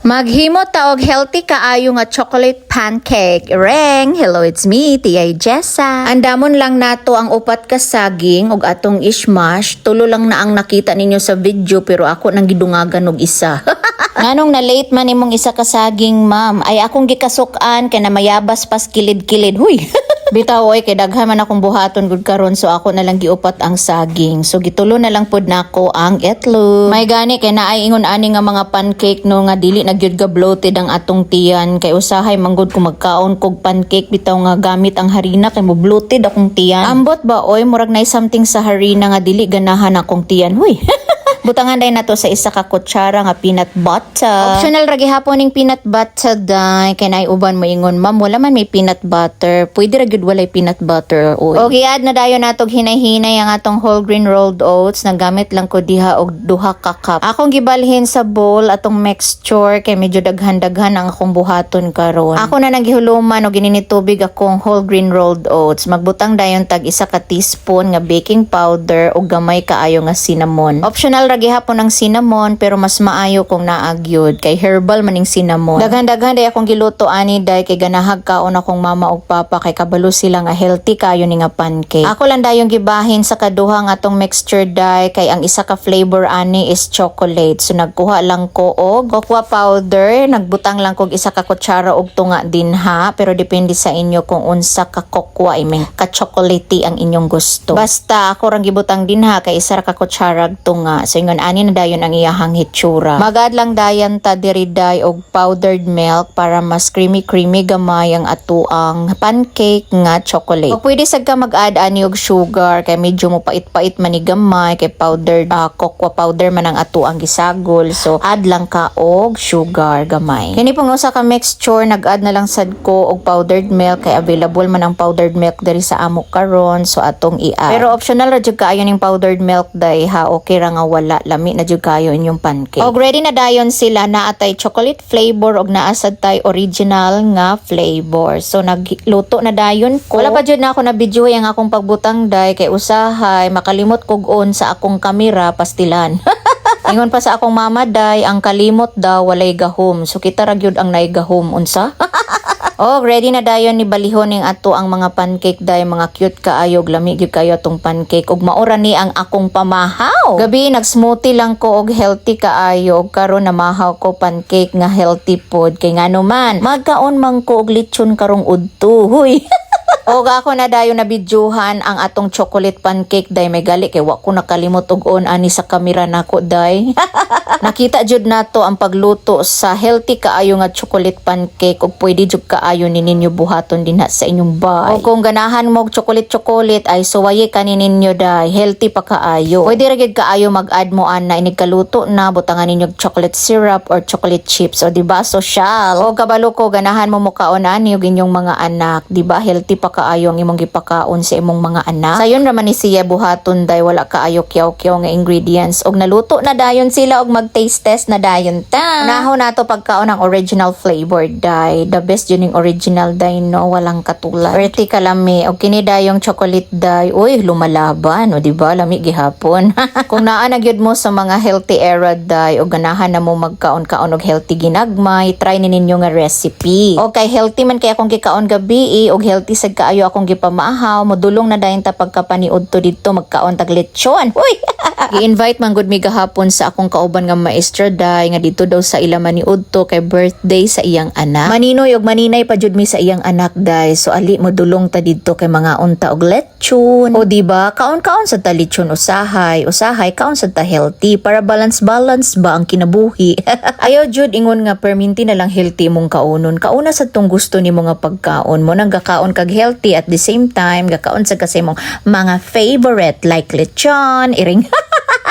Maghimo ta og healthy kaayo nga chocolate pancake. Reng, hello, it's me, Tia Jessa. Andamon lang nato ang upat ka saging og atong ishmash. Tulo lang na ang nakita ninyo sa video pero ako nang gidungagan og isa. Nganong na late man imong isa ka saging, ma'am? Ay akong gikasukan kay na mayabas pas kilid-kilid. Huy. Bitaw oy kay daghan man akong buhaton gud karon so ako na lang giupat ang saging. So gitulo na lang pud nako ang itlog. May gani kay naay ingon ani nga mga pancake no nga dili na gyud ka bloated ang atong tiyan kay usahay manggod ko magkaon kog pancake bitaw nga gamit ang harina kay mo bloated akong tiyan. Ambot ba oy murag nay something sa harina nga dili ganahan akong tiyan. Huy. Butangan day na to sa isa ka kutsara nga peanut butter. Optional ra gihapon ning peanut butter day kay naay uban mo ingon ma'am wala man may peanut butter. Pwede ra gyud walay peanut butter oy. Okay, add na dayon natog hinay-hinay ang atong whole grain rolled oats. Nagamit lang ko diha og 2 ka cup. Akong gibalhin sa bowl atong mixture kay medyo daghan-daghan ang akong buhaton karon. Ako na nagihuluman og ginini tubig akong whole grain rolled oats. Magbutang dayon tag isa ka teaspoon nga baking powder ug gamay kaayo nga cinnamon. Optional ra gihapon ang cinnamon pero mas maayo kung naagyod kay herbal maning cinnamon. Daghan-daghan day akong giluto ani day kay ganahag kaon akong mama ug papa kay kabalo sila nga healthy kayo ni nga pancake. Ako lang dayong gibahin sa kaduha nga atong mixture day kay ang isa ka flavor ani is chocolate. So nagkuha lang ko og cocoa powder, nagbutang lang kog isa ka kutsara og tunga dinha pero depende sa inyo kung unsa ka cocoa I mean ka chocolatey ang inyong gusto. Basta ako rang gibutang dinha kay isa ra ka kutsara og tunga. So ingon ani na dayon ang iyahang hitsura. Magad lang dayan ta diri day og powdered milk para mas creamy gamay ang atuang pancake nga chocolate. O pwede sad ka mag-add ani og sugar kay medyo mo pait-pait man ni gamay kay powdered cocoa powder man ang atuang gisagol. So add lang ka og sugar gamay. Kini pong usa ka mixture nag-add na lang sad ko og powdered milk kay available man ang powdered milk diri sa amo karon so atong i-add. Pero optional ra jud kaayo ning powdered milk day ha, okay ra nga wala lami na jud kayo inyong pancake. Og ready na dayon sila na atay chocolate flavor og naa sad tay original nga flavor. So nagluto na dayon ko. Wala pa jud na ako na video ang akong pagbutang day kay usahay makalimot kog on sa akong kamera pastilan. Ingon pa sa akong mama day ang kalimot daw walay gahom. So kita ra gyud ang nay gahom unsa? Oh, ready na dayon ni balihon ning ato ang mga pancake day, mga cute kaayo, lami gyud kayo atong pancake ug maura ni ang akong pamahaw. Gabi nag-smoothie lang ko og healthy kaayo ug karon namahaw ko pancake nga healthy pod kay ngano man magkaon man ko og lechon karong udto. Huy. Og ako na dayon na bidyuhan ang atong chocolate pancake day may gali kay wa ko nakalimot og on ani sa kamera nako day. Nakita jud nato ang pagluto sa healthy kaayo nga chocolate pancake ug pwede jud kaayo ni ninyo buhaton dinha sa inyong bahay. O kung ganahan mo og chocolate ay suwaye kanin ninyo day, healthy pa kaayo. Pwede ra gid kaayo mag-add mo ana inig kaluto na butangan ninyo chocolate syrup or chocolate chips o di ba social. O kabalo ko ganahan mo mukaon ani og inyong mga anak, di ba healthy pa kaayo ang imong gipakaon sa imong mga anak. Sayon raman ni siya buhaton day wala kaayo kyaw-kyaw nga ingredients og naluto na dayon sila og mag-taste test na dayon ta. Naho nato pagkaon ang original flavor day. The best yun yung original day no, walang katulad. Pretty kalami og kini dayong chocolate day. Uy, lumalaban o di ba lami gihapon. Kung naa na gyud mo sa mga healthy era day og ganahan na mo magkaon-kaon og healthy ginagmay, try ni ninyo nga recipe. Okay, healthy man kay akong gikaon gabi og healthy sad kaayo akong gipamahaw, modulong na dayon ta pagkapaniud to didto magkaon tag lechon. Uy. Gi-invite man gud mi gahapon sa akong kauban nga maestra day nga dito daw sa ila maniudto kay birthday sa iyang anak. Maninoy og maninay pa jud mi sa iyang anak day. So ali modulong ta didto kay mga unta og lechon. O di ba? Kaon-kaon sa ta lechon usahay kaon sa ta healthy para balance ba ang kinabuhi. Ayaw jud ingon nga perminti na lang healthy mong kaunon. Kauna sa tong gusto nimo nga pagkaon mo nang gakaon kag healthy at the same time gakaon sa kasi mong mga favorite like lechon, iring.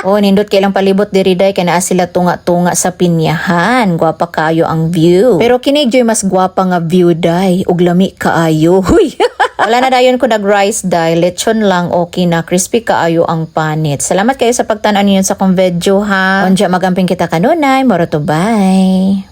Oh, nindot kailang palibot diri day kay naa sila tunga-tunga sa pinyahan. Gwapa kayo ang view. Pero kini joy mas gwapa nga view day ug lami kaayo. Huy. Wala na dayon ko nag rice day, lechon lang okay na, crispy kaayo ang panit. Salamat kayo sa pagtan-aw ninyo sa kong video ha. Onja magamping kita kanunay, moro to bye.